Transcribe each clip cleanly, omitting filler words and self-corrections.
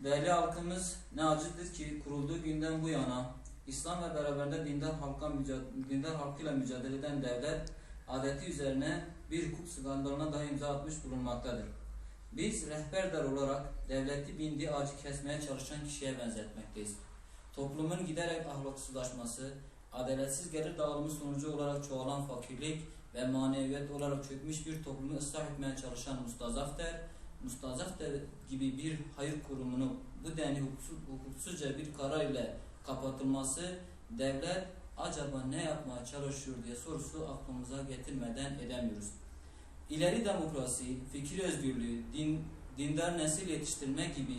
Değerli halkımız, ne acıdır ki kurulduğu günden bu yana İslam ve beraberinde dindar halkıyla mücadele eden devlet adeti üzerine bir hukuk skandalına daha imza atmış bulunmaktadır. Biz rehberler olarak devleti bindiği ağacı kesmeye çalışan kişiye benzetmekteyiz. Toplumun giderek ahlaksızlaşması, adaletsiz gelir dağılımı sonucu olarak çoğalan fakirlik ve maneviyat olarak çökmüş bir toplumu ıslah etmeye çalışan Mustazafter gibi bir hayır kurumunu bu denli hukuksuzca bir karar ile kapatılması, devlet acaba ne yapmaya çalışıyor diye sorusu aklımıza getirmeden edemiyoruz. İleri demokrasi, fikir özgürlüğü, dindar nesil yetiştirme gibi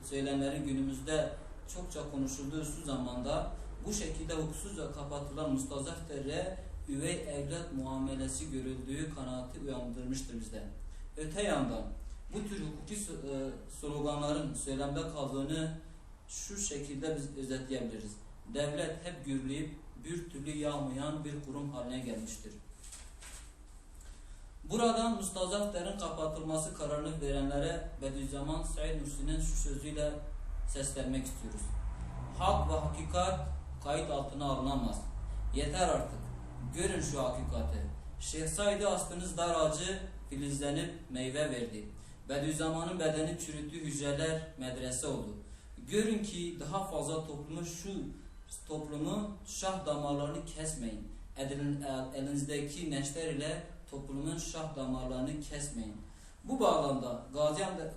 söylemlerin günümüzde çokça konuşulduğu şu zamanda bu şekilde hukuksuzca kapatılan Mustazafter'e üvey evlat muamelesi görüldüğü kanaati uyandırmıştır bizde. Öte yandan bu tür hukuki sloganların söylemde kaldığını şu şekilde biz özetleyebiliriz. Devlet hep gürleyip bir türlü yağmayan bir kurum haline gelmiştir. Buradan Mustazafter'in kapatılması kararını verenlere Bediüzzaman Said Nursi'nin şu sözüyle seslenmek istiyoruz. Hak ve hakikat kayıt altına alınamaz. Yeter artık. Görün şu hakikati. Şeyh Said'i astığınız dar ağacı filizlenip meyve verdi. Bediüzzaman'ın bedeni çürüttüğü hücreler medrese oldu. Görün ki daha fazla toplumu şah damarlarını kesmeyin. Elinizdeki neşter ile toplumun şah damarlarını kesmeyin. Bu bağlamda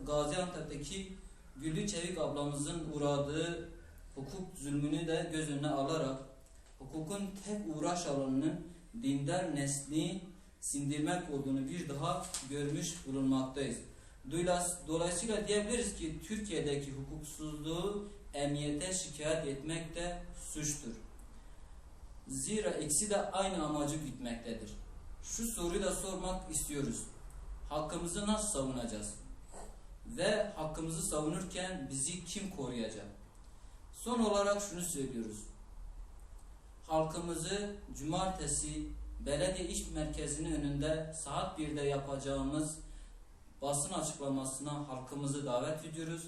Gaziantep'teki Güllü Çevik ablamızın uğradığı hukuk zulmünü de göz önüne alarak hukukun tek uğraş alanının dindar nesli sindirmek olduğunu bir daha görmüş bulunmaktayız. Dolayısıyla diyebiliriz ki Türkiye'deki hukuksuzluğu emniyete şikayet etmek de suçtur. Zira ikisi de aynı amacı gütmektedir. Şu soruyu da sormak istiyoruz. Hakkımızı nasıl savunacağız? Ve hakkımızı savunurken bizi kim koruyacak? Son olarak şunu söylüyoruz. Halkımızı cumartesi belediye iş merkezinin önünde saat 1'de yapacağımız basın açıklamasına halkımızı davet ediyoruz.